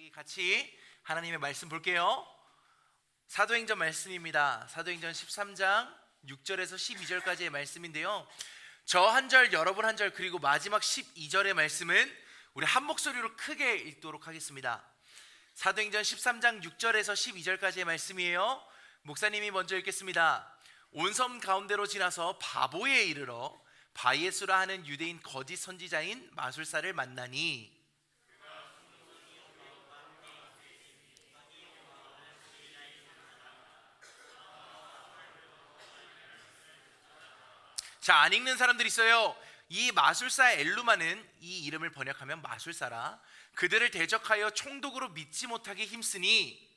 우리 같이 하나님의 말씀 볼게요. 사도행전 말씀입니다. 사도행전 13장 6절에서 12절까지의 말씀인데요, 저 한 절, 여러분 한 절, 그리고 마지막 12절의 말씀은 우리 한 목소리로 크게 읽도록 하겠습니다. 사도행전 13장 6절에서 12절까지의 말씀이에요. 목사님이 먼저 읽겠습니다. 온 섬 가운데로 지나서 바보에 이르러 바예수라 하는 유대인 거짓 선지자인 마술사를 만나니, 자, 안 읽는 사람들 있어요. 이 마술사 엘루마는 이 이름을 번역하면 마술사라 그들을 대적하여 총독으로 믿지 못하게 힘쓰니,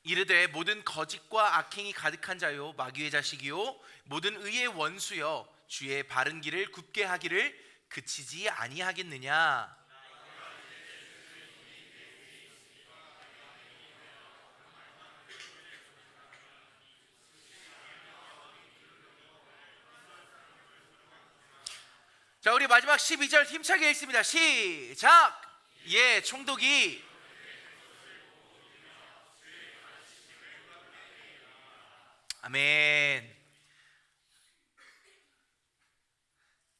이르되 모든 거짓과 악행이 가득한 자요 마귀의 자식이요 모든 의의 원수여 주의 바른 길을 굽게 하기를 그치지 아니하겠느냐. 자, 우리 마지막 12절 힘차게 읽습니다. 시작! 예, 총독이 아멘.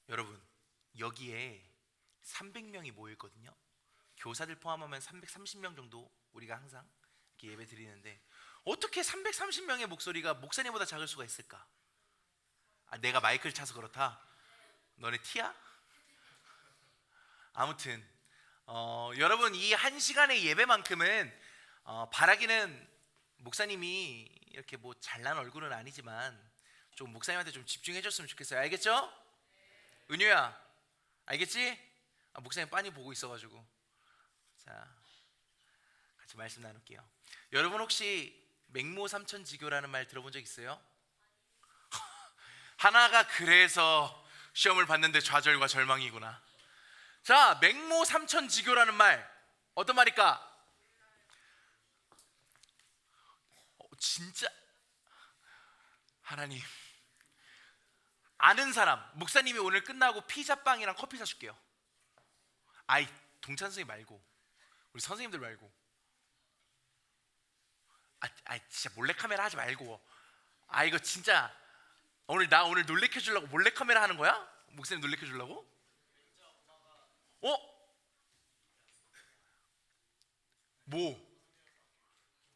여러분, 여기에 300명이 모여있거든요. 교사들 포함하면 330명 정도 우리가 항상 이렇게 예배 드리는데, 어떻게 330명의 목소리가 목사님보다 작을 수가 있을까? 내가 마이크를 차서 그렇다? 너네 티야? 아무튼 여러분, 이 한 시간의 예배만큼은 바라기는 목사님이 이렇게 뭐 잘난 얼굴은 아니지만 좀 목사님한테 좀 집중해 줬으면 좋겠어요. 알겠죠? 은유야, 알겠지? 목사님 빤히 보고 있어가지고. 자, 같이 말씀 나눌게요. 여러분, 혹시 맹모 삼천지교라는 말 들어본 적 있어요? 하나가 그래서 시험을 봤는데 좌절과 절망이구나. 자, 맹모 삼천지교라는 말 어떤 말일까? 진짜 하나님, 아는 사람, 목사님이 오늘 끝나고 피자빵이랑 커피 사줄게요. 아이, 동찬 선생님 말고, 우리 선생님들 말고. 진짜 몰래카메라 하지 말고. 이거 진짜 나 오늘 놀래켜 주려고 몰래카메라 하는 거야? 목사님 놀래켜 주려고? 뭐?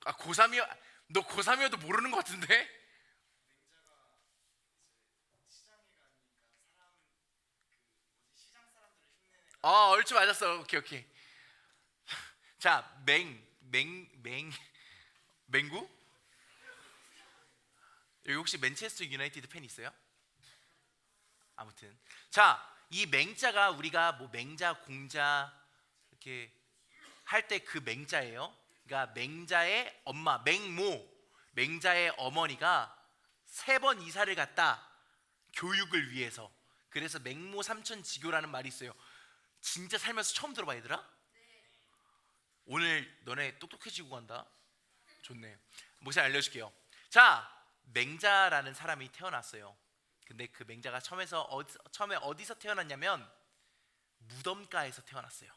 고3이야? 너 고3이어도 모르는 것 같은데? 얼추 맞았어. 오케이. 자, 맹구? 여기 혹시 맨체스터 유나이티드 팬 있어요? 아무튼, 자, 이 맹자가 우리가 뭐 맹자, 공자 이렇게 할 때 그 맹자예요. 그러니까 맹자의 엄마, 맹자의 어머니가 3번 이사를 갔다, 교육을 위해서. 그래서 맹모 삼천지교라는 말이 있어요. 진짜 살면서 처음 들어봐, 얘들아? 오늘 너네 똑똑해지고 간다. 좋네. 목사님 알려줄게요. 자, 맹자라는 사람이 태어났어요. 근데 그 맹자가 처음에 어디서 태어났냐면 무덤가에서 태어났어요.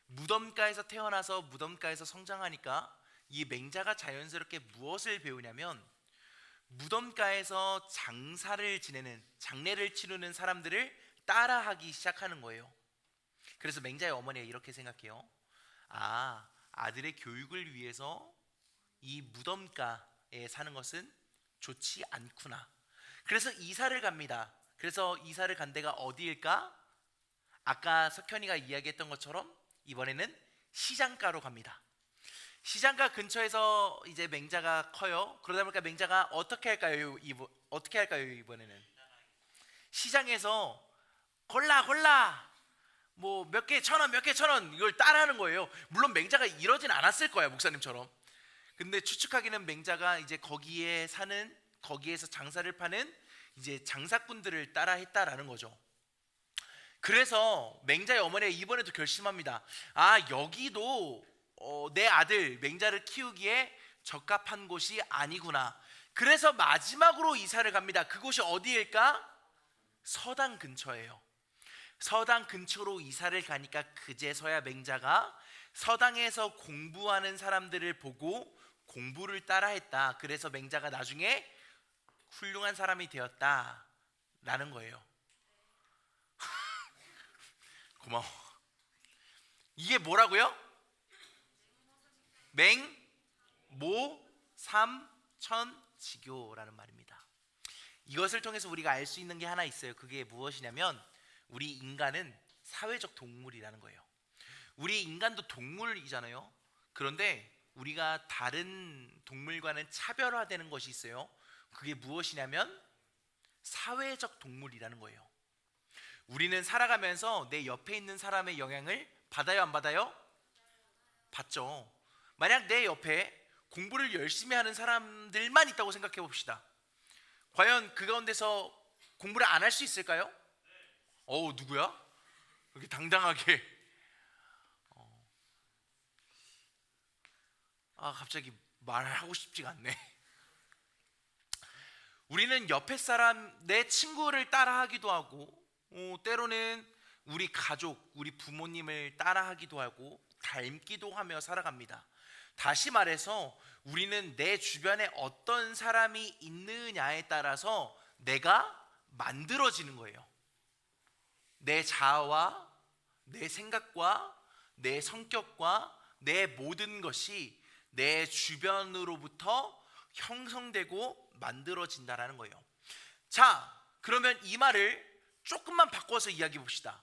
무덤가에서 태어나서 무덤가에서 성장하니까 이 맹자가 자연스럽게 무엇을 배우냐면, 무덤가에서 장례를 치르는 사람들을 따라하기 시작하는 거예요. 그래서 맹자의 어머니가 이렇게 생각해요. 아들의 교육을 위해서 이 무덤가에 사는 것은 좋지 않구나. 그래서 이사를 갑니다. 그래서 이사를 간 데가 어디일까? 아까 석현이가 이야기했던 것처럼 이번에는 시장가로 갑니다. 시장가 근처에서 이제 맹자가 커요. 그러다 보니까 맹자가 어떻게 할까요? 이번에는 시장에서 콜라 뭐 몇 개 천 원 이걸 따라하는 거예요. 물론 맹자가 이러진 않았을 거야, 목사님처럼. 근데 추측하기는 맹자가 이제 거기에서 장사를 파는 이제 장사꾼들을 따라 했다라는 거죠. 그래서 맹자의 어머니가 이번에도 결심합니다. 여기도 내 아들 맹자를 키우기에 적합한 곳이 아니구나. 그래서 마지막으로 이사를 갑니다. 그곳이 어디일까? 서당 근처예요. 서당 근처로 이사를 가니까 그제서야 맹자가 서당에서 공부하는 사람들을 보고 공부를 따라했다. 그래서 맹자가 나중에 훌륭한 사람이 되었다라는 거예요. 고마워. 이게 뭐라고요? 맹모삼천지교라는 말입니다. 이것을 통해서 우리가 알 수 있는 게 하나 있어요. 그게 무엇이냐면 우리 인간은 사회적 동물이라는 거예요. 우리 인간도 동물이잖아요. 그런데 우리가 다른 동물과는 차별화되는 것이 있어요. 그게 무엇이냐면 사회적 동물이라는 거예요. 우리는 살아가면서 내 옆에 있는 사람의 영향을 받아요, 안 받아요? 받죠. 만약 내 옆에 공부를 열심히 하는 사람들만 있다고 생각해 봅시다. 과연 그 가운데서 공부를 안 할 수 있을까요? 누구야? 이렇게 당당하게. 갑자기 말하고 싶지가 않네. 우리는 옆에 사람, 내 친구를 따라하기도 하고, 때로는 우리 가족, 우리 부모님을 따라하기도 하고 닮기도 하며 살아갑니다. 다시 말해서 우리는 내 주변에 어떤 사람이 있느냐에 따라서 내가 만들어지는 거예요. 내 자아와 내 생각과 내 성격과 내 모든 것이 내 주변으로부터 형성되고 만들어진다라는 거예요. 자, 그러면 이 말을 조금만 바꿔서 이야기해 봅시다.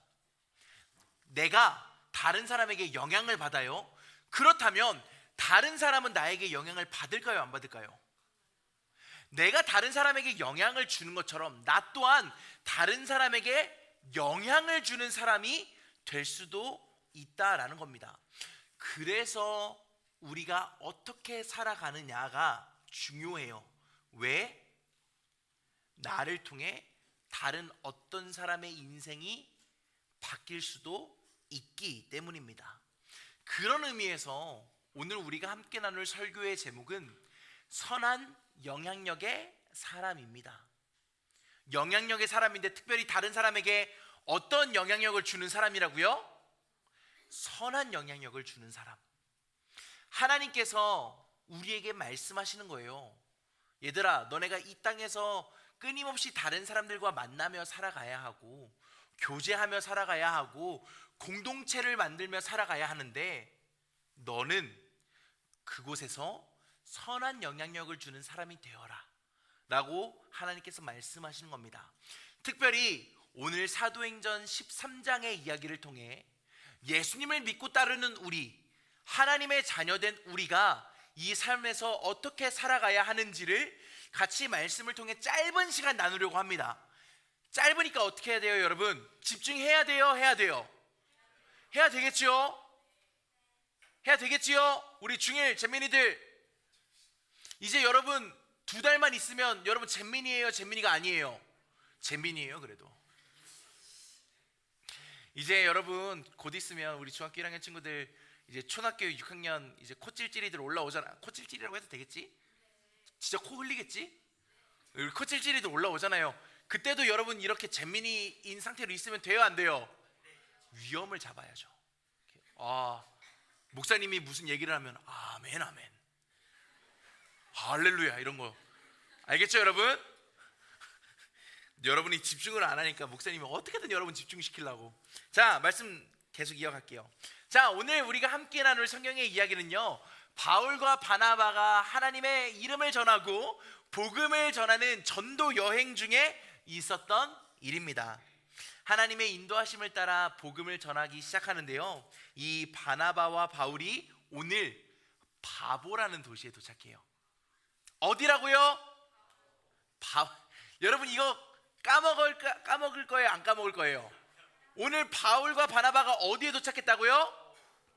내가 다른 사람에게 영향을 받아요. 그렇다면 다른 사람은 나에게 영향을 받을까요, 안 받을까요? 내가 다른 사람에게 영향을 주는 것처럼 나 또한 다른 사람에게 영향을 주는 사람이 될 수도 있다라는 겁니다. 그래서 우리가 어떻게 살아가느냐가 중요해요. 왜? 나를 통해 다른 어떤 사람의 인생이 바뀔 수도 있기 때문입니다. 그런 의미에서 오늘 우리가 함께 나눌 설교의 제목은 선한 영향력의 사람입니다. 영향력의 사람인데 특별히 다른 사람에게 어떤 영향력을 주는 사람이라고요? 선한 영향력을 주는 사람. 하나님께서 우리에게 말씀하시는 거예요. 얘들아, 너네가 이 땅에서 끊임없이 다른 사람들과 만나며 살아가야 하고 교제하며 살아가야 하고 공동체를 만들며 살아가야 하는데 너는 그곳에서 선한 영향력을 주는 사람이 되어라 라고 하나님께서 말씀하시는 겁니다. 특별히 오늘 사도행전 13장의 이야기를 통해 예수님을 믿고 따르는 우리, 하나님의 자녀된 우리가 이 삶에서 어떻게 살아가야 하는지를 같이 말씀을 통해 짧은 시간 나누려고 합니다. 짧으니까 어떻게 해야 돼요, 여러분? 집중해야 돼요, 해야 돼요? 해야 되겠지요? 해야 되겠지요? 우리 중일 잼민이들, 이제 여러분 2달만 있으면 여러분 잼민이에요, 잼민이가 아니에요? 잼민이에요. 그래도 이제 여러분 곧 있으면 우리 중학교 1학년 친구들 이제 초등학교 6학년 이제 코찔찔이들 올라오잖아. 코찔찔이라고 해도 되겠지? 진짜 코 흘리겠지? 코찔찔이들 올라오잖아요. 그때도 여러분 이렇게 잼민이인 상태로 있으면 돼요, 안 돼요? 위험을 잡아야죠. 목사님이 무슨 얘기를 하면 아멘 아멘 할렐루야 이런 거 알겠죠, 여러분? 여러분이 집중을 안 하니까 목사님이 어떻게든 여러분 집중시키려고. 자, 말씀 계속 이어갈게요. 자, 오늘 우리가 함께 나눌 성경의 이야기는요, 바울과 바나바가 하나님의 이름을 전하고 복음을 전하는 전도 여행 중에 있었던 일입니다. 하나님의 인도하심을 따라 복음을 전하기 시작하는데요, 이 바나바와 바울이 오늘 바보라는 도시에 도착해요. 어디라고요? 여러분 이거 까먹을 거예요, 안 까먹을 거예요? 오늘 바울과 바나바가 어디에 도착했다고요?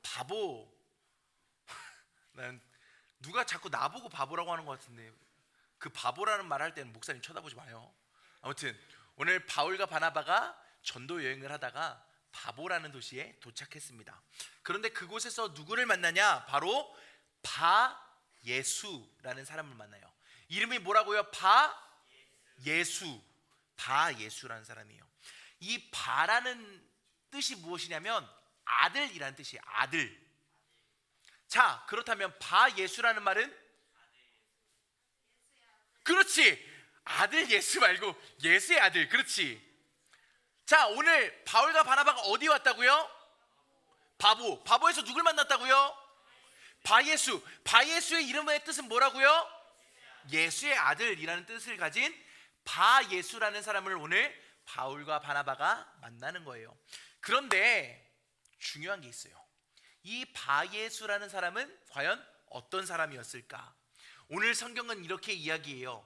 바보. 난 누가 자꾸 나보고 바보라고 하는 것 같은데 그 바보라는 말 할 때는 목사님 쳐다보지 마요. 아무튼 오늘 바울과 바나바가 전도 여행을 하다가 바보라는 도시에 도착했습니다. 그런데 그곳에서 누구를 만나냐? 바로 바예수라는 사람을 만나요. 이름이 뭐라고요? 바예수. 바예수라는 사람이에요. 이 바라는 뜻이 무엇이냐면 아들이라는 뜻이에요. 아들. 자, 그렇다면 바 예수라는 말은, 그렇지, 아들 예수 말고 예수의 아들. 그렇지. 자, 오늘 바울과 바나바가 어디 왔다고요? 바보에서 누굴 만났다고요? 바예수. 바예수의 이름의 뜻은 뭐라고요? 예수의 아들이라는 뜻을 가진 바예수라는 사람을 오늘 바울과 바나바가 만나는 거예요. 그런데 중요한 게 있어요. 이 바예수라는 사람은 과연 어떤 사람이었을까? 오늘 성경은 이렇게 이야기해요.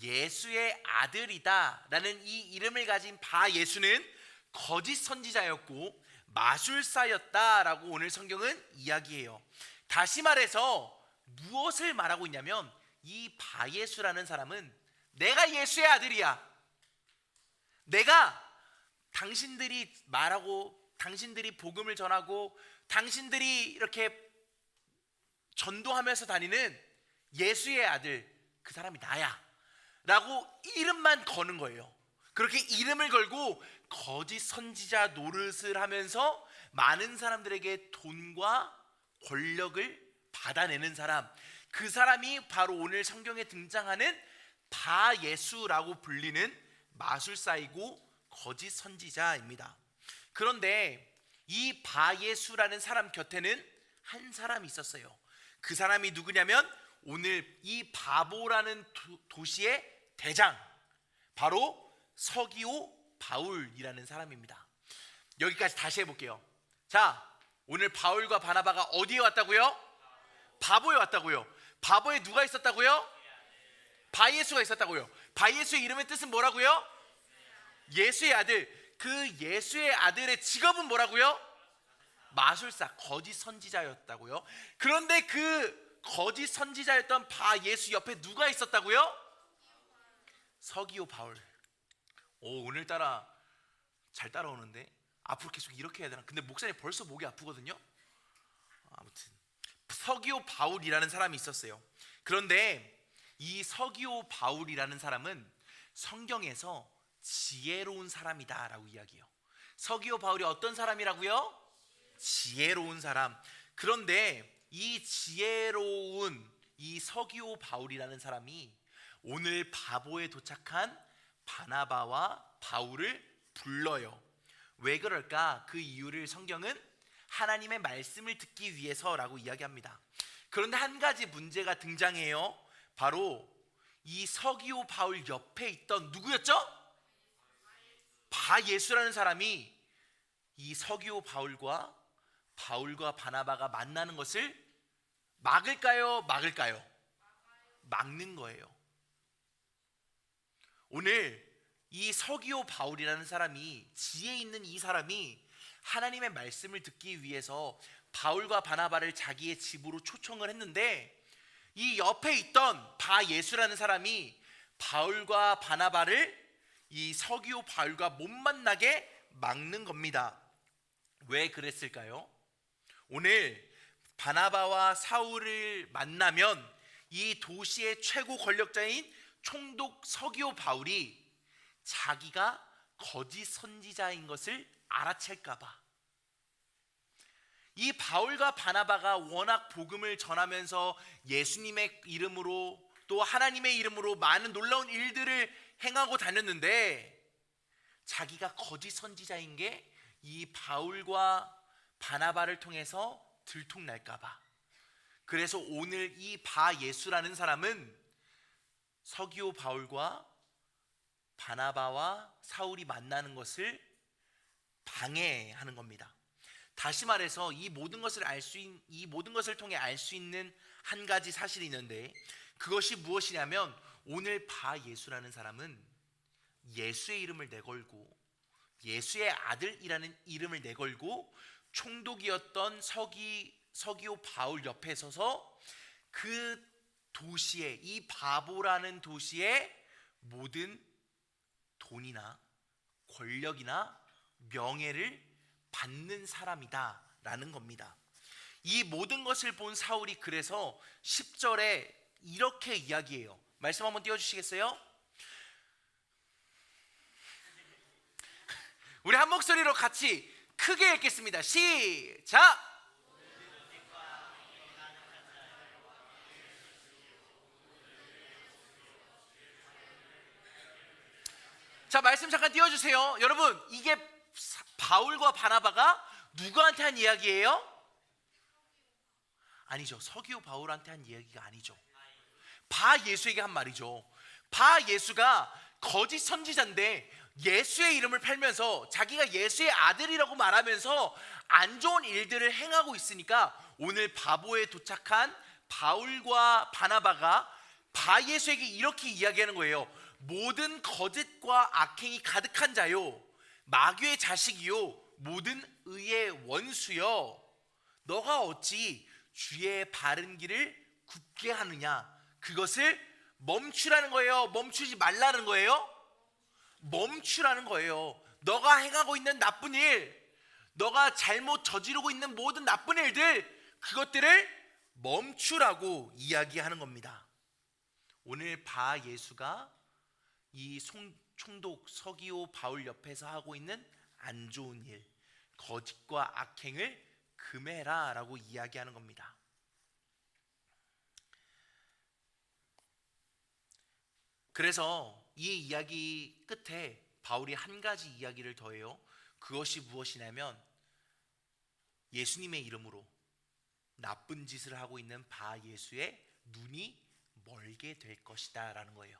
예수의 아들이다 라는 이 이름을 가진 바예수는 거짓 선지자였고 마술사였다라고 오늘 성경은 이야기해요. 다시 말해서 무엇을 말하고 있냐면, 이 바예수라는 사람은 내가 예수의 아들이야, 내가 당신들이 말하고 당신들이 복음을 전하고 당신들이 이렇게 전도하면서 다니는 예수의 아들, 그 사람이 나야 라고 이름만 거는 거예요. 그렇게 이름을 걸고 거짓 선지자 노릇을 하면서 많은 사람들에게 돈과 권력을 받아내는 사람, 그 사람이 바로 오늘 성경에 등장하는 바예수라고 불리는 마술사이고 거짓 선지자입니다. 그런데 이 바예수라는 사람 곁에는 한 사람이 있었어요. 그 사람이 누구냐면 오늘 이 바보라는 도시의 대장, 바로 서기오 바울이라는 사람입니다. 여기까지 다시 해볼게요. 자, 오늘 바울과 바나바가 어디에 왔다고요? 바보에 왔다고요. 바보에 누가 있었다고요? 바예수가 있었다고요. 바예수의 이름의 뜻은 뭐라고요? 예수의 아들. 그 예수의 아들의 직업은 뭐라고요? 마술사, 거짓 선지자였다고요. 그런데 그 거짓 선지자였던 바예수 옆에 누가 있었다고요? 서기오 바울. 오늘따라 잘 따라오는데 앞으로 계속 이렇게 해야 되나? 근데 목사님 벌써 목이 아프거든요. 아무튼 서기오 바울이라는 사람이 있었어요. 그런데 이 서기오 바울이라는 사람은 성경에서 지혜로운 사람이다 라고 이야기해요. 서기오 바울이 어떤 사람이라고요? 지혜로운 사람. 그런데 이 지혜로운 이 서기오 바울이라는 사람이 오늘 바보에 도착한 바나바와 바울을 불러요. 왜 그럴까? 그 이유를 성경은 하나님의 말씀을 듣기 위해서라고 이야기합니다. 그런데 한 가지 문제가 등장해요. 바로 이 서기오 바울 옆에 있던 누구였죠? 바예수라는 사람이 이 서기오 바울과 바나바가 만나는 것을 막을까요? 막는 거예요. 오늘 이 서기오 바울이라는 사람이, 지혜 있는 이 사람이 하나님의 말씀을 듣기 위해서 바울과 바나바를 자기의 집으로 초청을 했는데, 이 옆에 있던 바예수라는 사람이 바울과 바나바를 이 서기오 바울과 못 만나게 막는 겁니다. 왜 그랬을까요? 오늘 바나바와 사울을 만나면 이 도시의 최고 권력자인 총독 서기오 바울이 자기가 거짓 선지자인 것을 알아챌까 봐. 이 바울과 바나바가 워낙 복음을 전하면서 예수님의 이름으로 또 하나님의 이름으로 많은 놀라운 일들을 행하고 다녔는데, 자기가 거짓 선지자인 게 이 바울과 바나바를 통해서 들통날까 봐. 그래서 오늘 이 바예수라는 사람은 서기오 바울과 바나바와 사울이 만나는 것을 방해하는 겁니다. 다시 말해서 이 모든 것을 통해 알 수 있는 한 가지 사실이 있는데, 그것이 무엇이냐면 오늘 바예수라는 사람은 예수의 이름을 내걸고 예수의 아들이라는 이름을 내걸고 총독이었던 서기오 바울 옆에 서서 그 도시의, 이 바보라는 도시의 모든 돈이나 권력이나 명예를 받는 사람이다 라는 겁니다. 이 모든 것을 본 사울이 그래서 10절에 이렇게 이야기해요. 말씀 한번 띄워주시겠어요? 우리 한 목소리로 같이 크게 읽겠습니다. 시작. 자, 말씀 잠깐 띄워주세요. 여러분, 이게 바울과 바나바가 누구한테 한 이야기예요? 아니죠. 서기오 바울한테 한 이야기가 아니죠. 바 예수에게 한 말이죠. 바 예수가 거짓 선지자인데 예수의 이름을 팔면서 자기가 예수의 아들이라고 말하면서 안 좋은 일들을 행하고 있으니까 오늘 바보에 도착한 바울과 바나바가 바 예수에게 이렇게 이야기하는 거예요. 모든 거짓과 악행이 가득한 자요, 마귀의 자식이요, 모든 의의 원수요, 너가 어찌 주의 바른 길을 굽게 하느냐. 그것을 멈추라는 거예요. 멈추지 말라는 거예요. 멈추라는 거예요. 너가 행하고 있는 나쁜 일, 너가 잘못 저지르고 있는 모든 나쁜 일들, 그것들을 멈추라고 이야기하는 겁니다. 오늘 바 예수가 이 총독 서기오 바울 옆에서 하고 있는 안 좋은 일, 거짓과 악행을 금해라 라고 이야기하는 겁니다. 그래서 이 이야기 끝에 바울이 한 가지 이야기를 더해요. 그것이 무엇이냐면 예수님의 이름으로 나쁜 짓을 하고 있는 바 예수의 눈이 멀게 될 것이다 라는 거예요.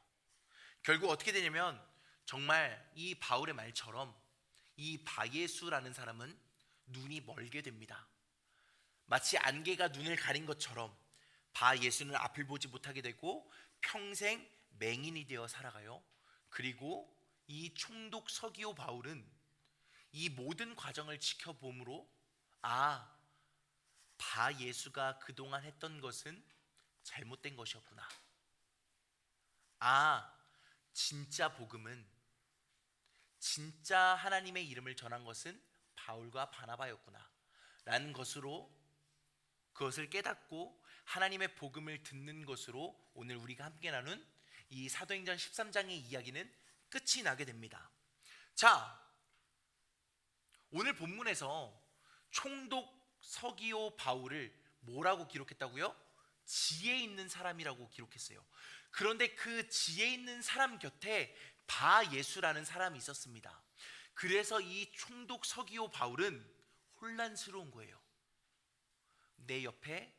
결국 어떻게 되냐면 정말 이 바울의 말처럼 이 바 예수라는 사람은 눈이 멀게 됩니다. 마치 안개가 눈을 가린 것처럼 바 예수는 앞을 보지 못하게 되고 평생 맹인이 되어 살아가요. 그리고 이 총독 서기오 바울은 이 모든 과정을 지켜봄으로 바 예수가 그동안 했던 것은 잘못된 것이었구나. 진짜 복음은, 진짜 하나님의 이름을 전한 것은 바울과 바나바였구나 라는 것으로, 그것을 깨닫고 하나님의 복음을 듣는 것으로 오늘 우리가 함께 나눈 이 사도행전 13장의 이야기는 끝이 나게 됩니다. 자, 오늘 본문에서 총독 서기오 바울을 뭐라고 기록했다고요? 지혜 있는 사람이라고 기록했어요. 그런데 그 지혜 있는 사람 곁에 바 예수라는 사람이 있었습니다. 그래서 이 총독 서기오 바울은 혼란스러운 거예요. 내 옆에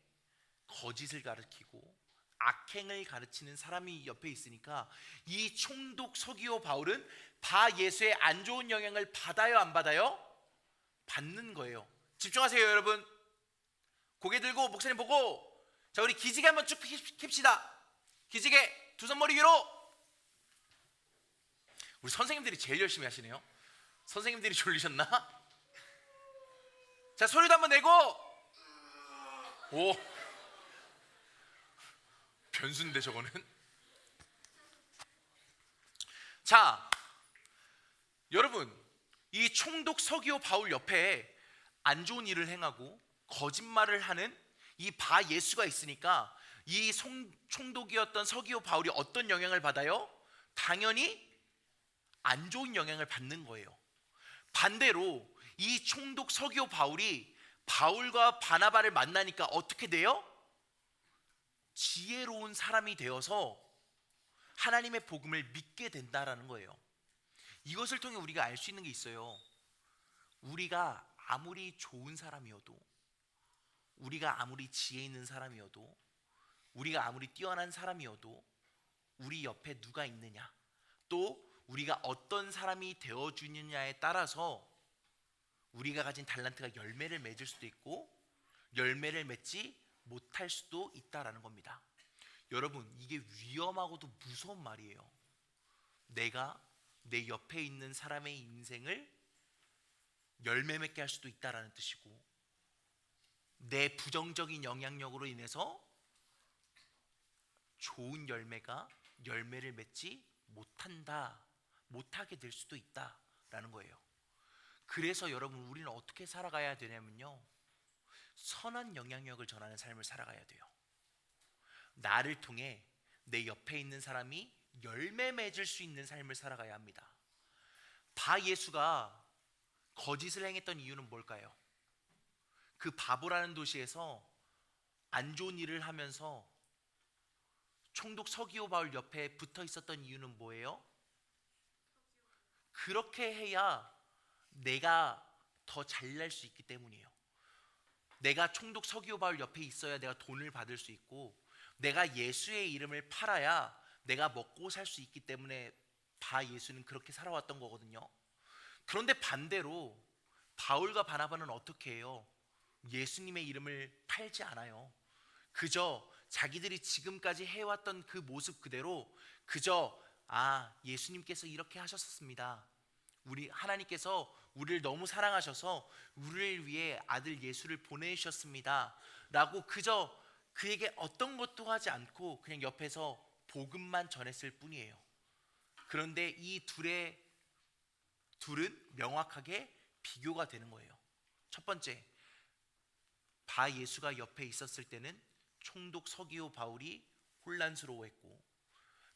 거짓을 가르치고 악행을 가르치는 사람이 옆에 있으니까 이 총독 서기오 바울은 바 예수의 안 좋은 영향을 받아요, 안 받아요? 받는 거예요. 집중하세요, 여러분. 고개 들고 목사님 보고, 자, 우리 기지개 한번 쭉 킵시다. 기지개 두 손 머리 위로. 우리 선생님들이 제일 열심히 하시네요. 선생님들이 졸리셨나? 자, 소리도 한번 내고. 오, 변수인데 저거는. 자, 여러분, 이 총독 서기오 바울 옆에 안 좋은 일을 행하고 거짓말을 하는 이 바 예수가 있으니까 이 총독이었던 서기오 바울이 어떤 영향을 받아요? 당연히 안 좋은 영향을 받는 거예요. 반대로 이 총독 서기오 바울이 바울과 바나바를 만나니까 어떻게 돼요? 지혜로운 사람이 되어서 하나님의 복음을 믿게 된다라는 거예요. 이것을 통해 우리가 알 수 있는 게 있어요. 우리가 아무리 좋은 사람이어도, 우리가 아무리 지혜 있는 사람이어도, 우리가 아무리 뛰어난 사람이어도 우리 옆에 누가 있느냐, 또 우리가 어떤 사람이 되어주느냐에 따라서 우리가 가진 달란트가 열매를 맺을 수도 있고 열매를 맺지 못할 수도 있다라는 겁니다. 여러분, 이게 위험하고도 무서운 말이에요. 내가 내 옆에 있는 사람의 인생을 열매 맺게 할 수도 있다라는 뜻이고, 내 부정적인 영향력으로 인해서 좋은 열매를 맺지 못하게 될 수도 있다라는 거예요. 그래서 여러분, 우리는 어떻게 살아가야 되냐면요, 선한 영향력을 전하는 삶을 살아가야 돼요. 나를 통해 내 옆에 있는 사람이 열매 맺을 수 있는 삶을 살아가야 합니다. 바 예수가 거짓을 행했던 이유는 뭘까요? 그 바보라는 도시에서 안 좋은 일을 하면서 총독 서기오 바울 옆에 붙어 있었던 이유는 뭐예요? 그렇게 해야 내가 더 잘날 수 있기 때문이에요. 내가 총독 서기오 바울 옆에 있어야 내가 돈을 받을 수 있고, 내가 예수의 이름을 팔아야 내가 먹고 살 수 있기 때문에 바 예수는 그렇게 살아왔던 거거든요. 그런데 반대로 바울과 바나바는 어떻게 해요? 예수님의 이름을 팔지 않아요. 그저 자기들이 지금까지 해왔던 그 모습 그대로, 그저 예수님께서 이렇게 하셨습니다, 우리 하나님께서 우리를 너무 사랑하셔서 우리를 위해 아들 예수를 보내주셨습니다 라고 그저 그에게 어떤 것도 하지 않고 그냥 옆에서 복음만 전했을 뿐이에요. 그런데 이 둘은 명확하게 비교가 되는 거예요. 첫 번째, 바 예수가 옆에 있었을 때는 총독 서기오 바울이 혼란스러워했고,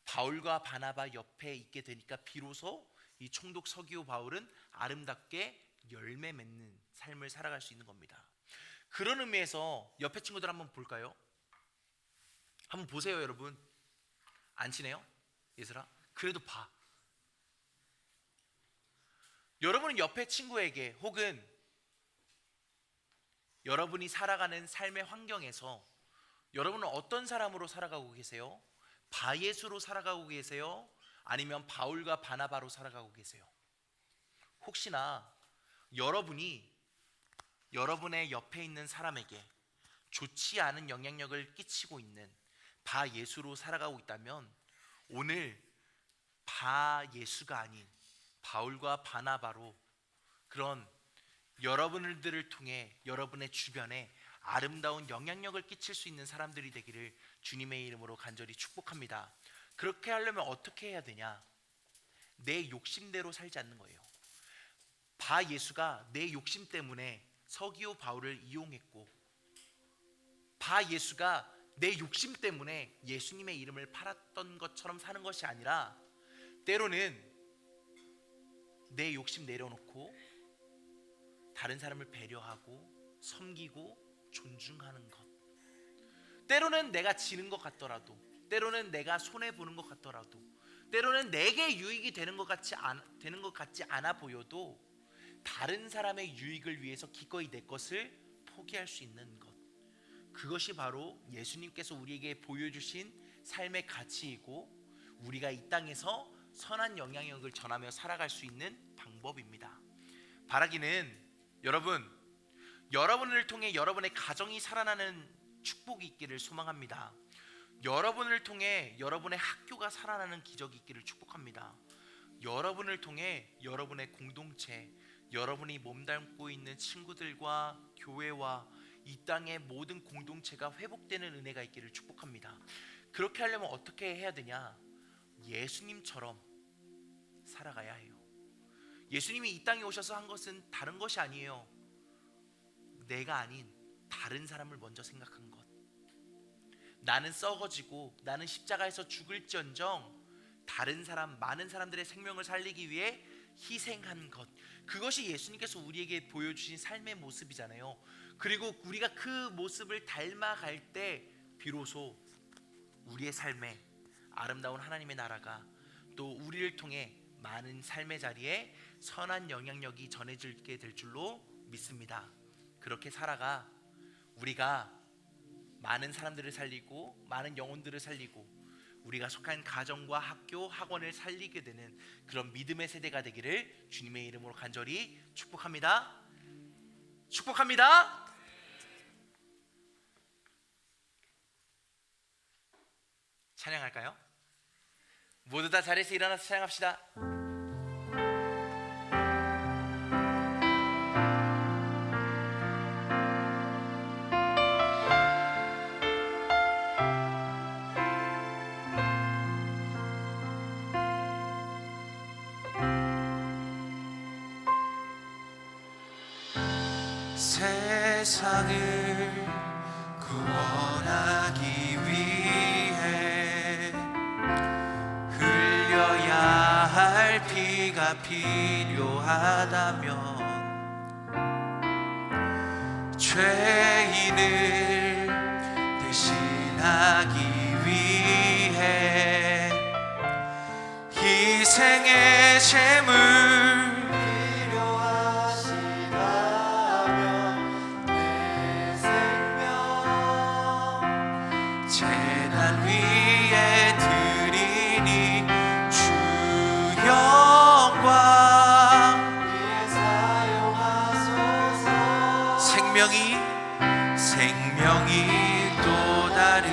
바울과 바나바 옆에 있게 되니까 비로소 이 총독 서기오 바울은 아름답게 열매 맺는 삶을 살아갈 수 있는 겁니다. 그런 의미에서 옆에 친구들 한번 볼까요? 한번 보세요. 여러분 안 친해요? 얘들아 그래도 봐. 여러분은 옆에 친구에게, 혹은 여러분이 살아가는 삶의 환경에서 여러분은 어떤 사람으로 살아가고 계세요? 바예수로 살아가고 계세요? 아니면 바울과 바나바로 살아가고 계세요? 혹시나 여러분이 여러분의 옆에 있는 사람에게 좋지 않은 영향력을 끼치고 있는 바예수로 살아가고 있다면, 오늘 바예수가 아닌 바울과 바나바로 그런 여러분들을 통해 여러분의 주변에 아름다운 영향력을 끼칠 수 있는 사람들이 되기를 주님의 이름으로 간절히 축복합니다. 그렇게 하려면 어떻게 해야 되냐? 내 욕심대로 살지 않는 거예요. 바예수가 내 욕심 때문에 서기오 바울을 이용했고, 바예수가 내 욕심 때문에 예수님의 이름을 팔았던 것처럼 사는 것이 아니라, 때로는 내 욕심 내려놓고 다른 사람을 배려하고 섬기고 존중하는 것, 때로는 내가 지는 것 같더라도, 때로는 내가 손해보는 것 같더라도, 때로는 내게 유익이 되는 것 같지 않아 보여도 다른 사람의 유익을 위해서 기꺼이 내 것을 포기할 수 있는 것, 그것이 바로 예수님께서 우리에게 보여주신 삶의 가치이고, 우리가 이 땅에서 선한 영향력을 전하며 살아갈 수 있는 방법입니다. 바라기는 여러분을 통해 여러분의 가정이 살아나는 축복이 있기를 소망합니다. 여러분을 통해 여러분의 학교가 살아나는 기적이 있기를 축복합니다. 여러분을 통해 여러분의 공동체, 여러분이 몸담고 있는 친구들과 교회와 이 땅의 모든 공동체가 회복되는 은혜가 있기를 축복합니다. 그렇게 하려면 어떻게 해야 되냐? 예수님처럼 살아가야 해요. 예수님이 이 땅에 오셔서 한 것은 다른 것이 아니에요. 내가 아닌 다른 사람을 먼저 생각한 것, 나는 썩어지고 나는 십자가에서 죽을지언정 다른 사람, 많은 사람들의 생명을 살리기 위해 희생한 것, 그것이 예수님께서 우리에게 보여주신 삶의 모습이잖아요. 그리고 우리가 그 모습을 닮아갈 때 비로소 우리의 삶에 아름다운 하나님의 나라가 또 우리를 통해 많은 삶의 자리에 선한 영향력이 전해지게 될 줄로 믿습니다. 그렇게 살아가 우리가 많은 사람들을 살리고 많은 영혼들을 살리고 우리가 속한 가정과 학교, 학원을 살리게 되는 그런 믿음의 세대가 되기를 주님의 이름으로 간절히 축복합니다. 축복합니다. 찬양할까요? 모두 다 자리에서 일어나서 찬양합시다. 세상을 구원하기 위해 흘려야 할 피가 필요하다면 죄인을 대신하기 위해 희생의 제물 필요하시다면 내 생명 제단 위에 드리니 주 영광 생명이 또 다른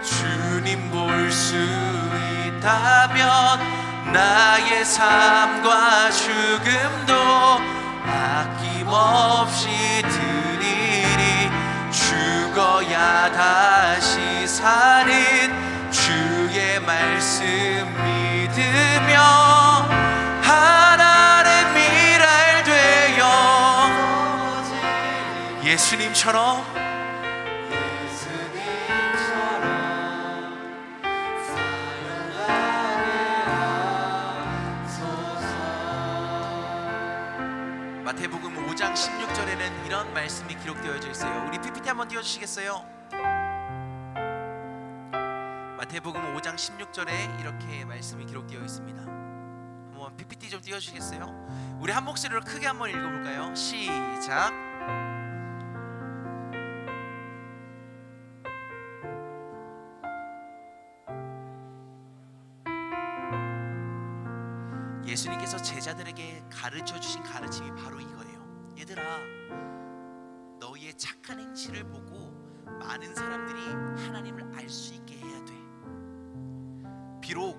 주님 볼 수 있다면 나의 삶과 죽음도 아낌없이 드리리 죽어야 다시 사는 주의 말씀 믿으며 하나의 미랄 되어 예수님처럼 사용하게 하소서. 마태복음 5장 16절에는 이런 말씀이 기록되어져 있어요. 우리 PPT 한번 띄워주시겠어요? 마태복음 5장 16절에 이렇게 말씀이 기록되어 있습니다. 한번 PPT 좀 띄워주시겠어요? 우리 한 목소리로 크게 한번 읽어볼까요? 시작. 예수님께서 제자들에게 가르쳐 주신 가르침이 바로 이거예요. 얘들아, 너희의 착한 행실을 보고 많은 사람들이 하나님을 알 수 있게 해야 돼. 비록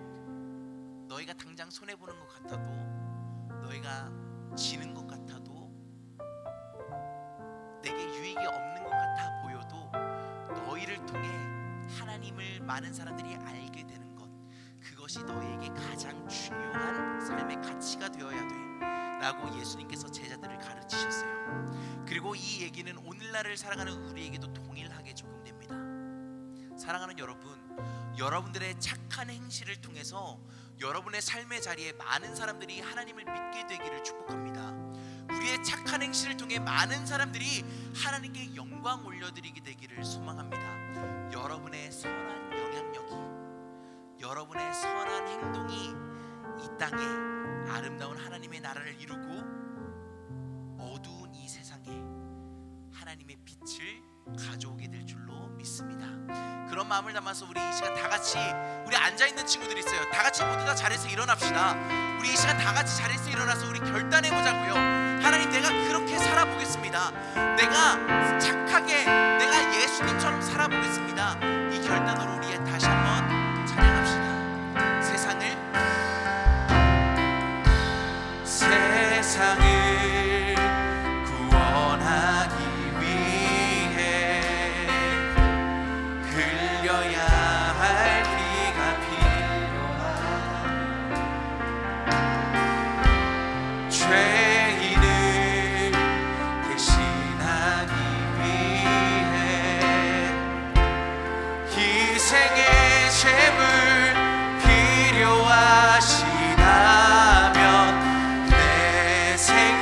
너희가 당장 손해보는 것 같아도, 너희가 지는 것 같아도, 내게 유익이 없는 것 같아 보여도 너희를 통해 하나님을 많은 사람들이 알게 되는 것, 그것이 너희에게 가장 중요한 삶의 가치가 되어야 돼 라고 예수님께서 제자들을 가르치셨어요. 그리고 이 얘기는 오늘날을 살아가는 우리에게도 동일하게 적용됩니다. 사랑하는 여러분, 여러분들의 착한 행실을 통해서 여러분의 삶의 자리에 많은 사람들이 하나님을 믿게 되기를 축복합니다. 우리의 착한 행실을 통해 많은 사람들이 하나님께 영광 올려드리게 되기를 소망합니다. 여러분의 선한 영향력이, 여러분의 선한 행동이 이 땅에 아름다운 하나님의 나라를 이루고 어두운 이 세상에 하나님의 빛을 가져오게 될 줄로 믿습니다. 그런 마음을 담아서 우리 이 시간 다 같이, 우리 앉아있는 친구들이 있어요. 다 같이 모두 다 자리에서 일어납시다. 우리 이 시간 다 같이 자리에서 일어나서 우리 결단해보자고요. 하나님, 내가 그렇게 살아보겠습니다. 내가 착하게, 내가 예수님처럼 살아보겠습니다. 이 결단으로 우리 다시 한번 찬양합시다. 세상을 구원하기 위해 흘려야 할 피가 필요하다. 죄인을 대신하기 위해 희생의 제물 필요하시다면 내 생명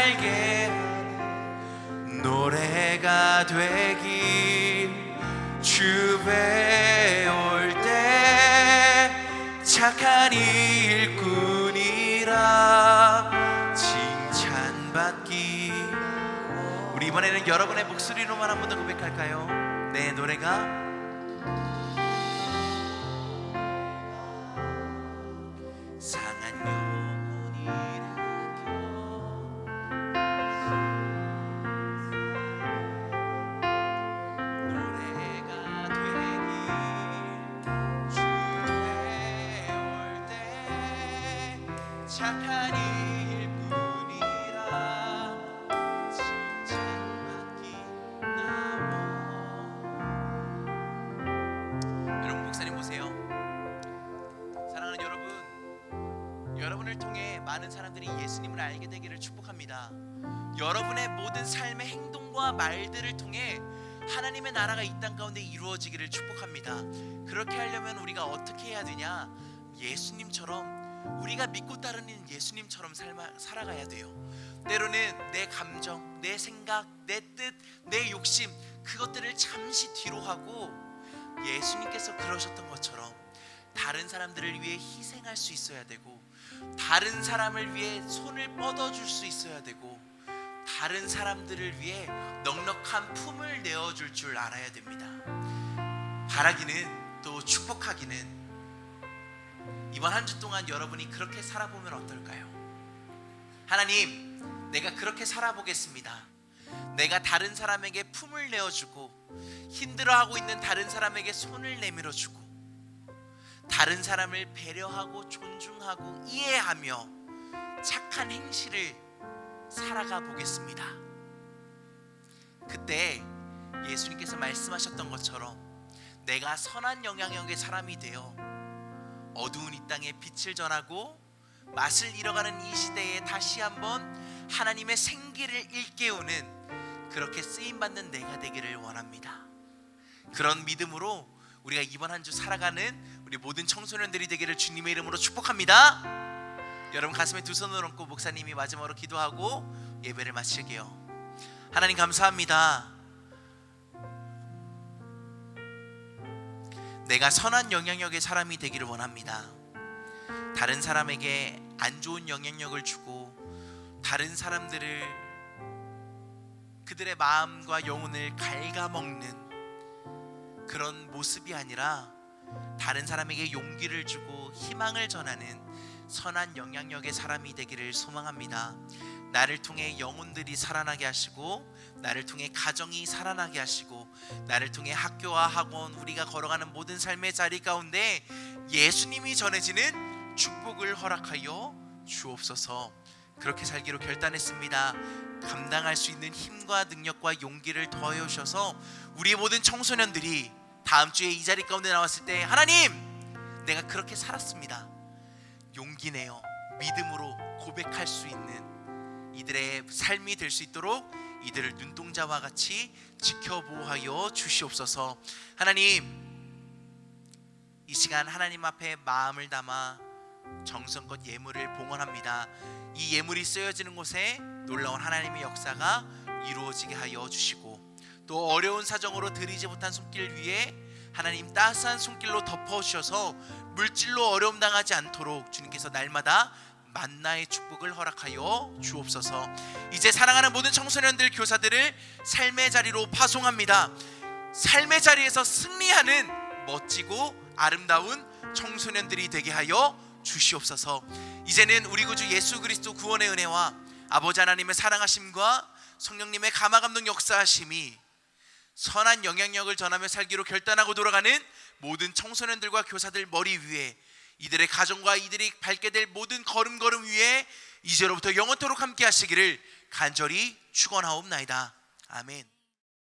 살게 하는 노래가 되길 주 배울 때 착한 일꾼이라 칭찬받기. 우리 이번에는 여러분의 목소리로만 한 번 더 고백할까요? 내 노래가 상한 영혼 일으켜 노래가 되길 주 배울 때 착한 일뿐이라 칭찬받기 나와. 여러분, 목사님 보세요. 사랑하는 여러분, 여러분을 통해 많은 사람들이 예수님을 알게 되기를 축복합니다. 여러분의 모든 삶의 행동과 말들을 통해 하나님의 나라가 이 땅 가운데 이루어지기를 축복합니다. 그렇게 하려면 우리가 어떻게 해야 되냐? 예수님처럼, 우리가 믿고 따르는 예수님처럼 살아가야 돼요. 때로는 내 감정, 내 생각, 내 뜻, 내 욕심, 그것들을 잠시 뒤로 하고 예수님께서 그러셨던 것처럼 다른 사람들을 위해 희생할 수 있어야 되고, 다른 사람을 위해 손을 뻗어줄 수 있어야 되고, 다른 사람들을 위해 넉넉한 품을 내어줄 줄 알아야 됩니다. 바라기는, 또 축복하기는, 이번 한 주 동안 여러분이 그렇게 살아보면 어떨까요? 하나님, 내가 그렇게 살아보겠습니다. 내가 다른 사람에게 품을 내어주고, 힘들어하고 있는 다른 사람에게 손을 내밀어주고, 다른 사람을 배려하고 존중하고 이해하며 착한 행실을 살아가 보겠습니다. 그때 예수님께서 말씀하셨던 것처럼 내가 선한 영향력의 사람이 되어 어두운 이 땅에 빛을 전하고 맛을 잃어가는 이 시대에 다시 한번 하나님의 생기를 일깨우는, 그렇게 쓰임받는 내가 되기를 원합니다. 그런 믿음으로 우리가 이번 한 주 살아가는 우리 모든 청소년들이 되기를 주님의 이름으로 축복합니다. 여러분, 가슴에 두 손을 얹고 목사님이 마지막으로 기도하고 예배를 마칠게요. 하나님, 감사합니다. 내가 선한 영향력의 사람이 되기를 원합니다. 다른 사람에게 안 좋은 영향력을 주고 다른 사람들을, 그들의 마음과 영혼을 갉아먹는 그런 모습이 아니라 다른 사람에게 용기를 주고 희망을 전하는 선한 영향력의 사람이 되기를 소망합니다. 나를 통해 영혼들이 살아나게 하시고, 나를 통해 가정이 살아나게 하시고, 나를 통해 학교와 학원, 우리가 걸어가는 모든 삶의 자리 가운데 예수님이 전해지는 축복을 허락하여 주옵소서. 그렇게 살기로 결단했습니다. 감당할 수 있는 힘과 능력과 용기를 더하여 주셔서 우리 모든 청소년들이 다음 주에 이 자리 가운데 나왔을 때, 하나님, 내가 그렇게 살았습니다, 용기 내어 믿음으로 고백할 수 있는 이들의 삶이 될 수 있도록 이들을 눈동자와 같이 지켜보하여 주시옵소서. 하나님, 이 시간 하나님 앞에 마음을 담아 정성껏 예물을 봉헌합니다. 이 예물이 쓰여지는 곳에 놀라운 하나님의 역사가 이루어지게 하여 주시고, 또 어려운 사정으로 드리지 못한 손길 위에 하나님 따스한 손길로 덮어주셔서 물질로 어려움 당하지 않도록 주님께서 날마다 만나의 축복을 허락하여 주옵소서. 이제 사랑하는 모든 청소년들, 교사들을 삶의 자리로 파송합니다. 삶의 자리에서 승리하는 멋지고 아름다운 청소년들이 되게 하여 주시옵소서. 이제는 우리 구주 예수 그리스도 구원의 은혜와 아버지 하나님의 사랑하심과 성령님의 감화감동 역사하심이 선한 영향력을 전하며 살기로 결단하고 돌아가는 모든 청소년들과 교사들 머리 위에, 이들의 가정과 이들이 밟게 될 모든 걸음걸음 위에 이제로부터 영원토록 함께 하시기를 간절히 축원하옵나이다. 아멘.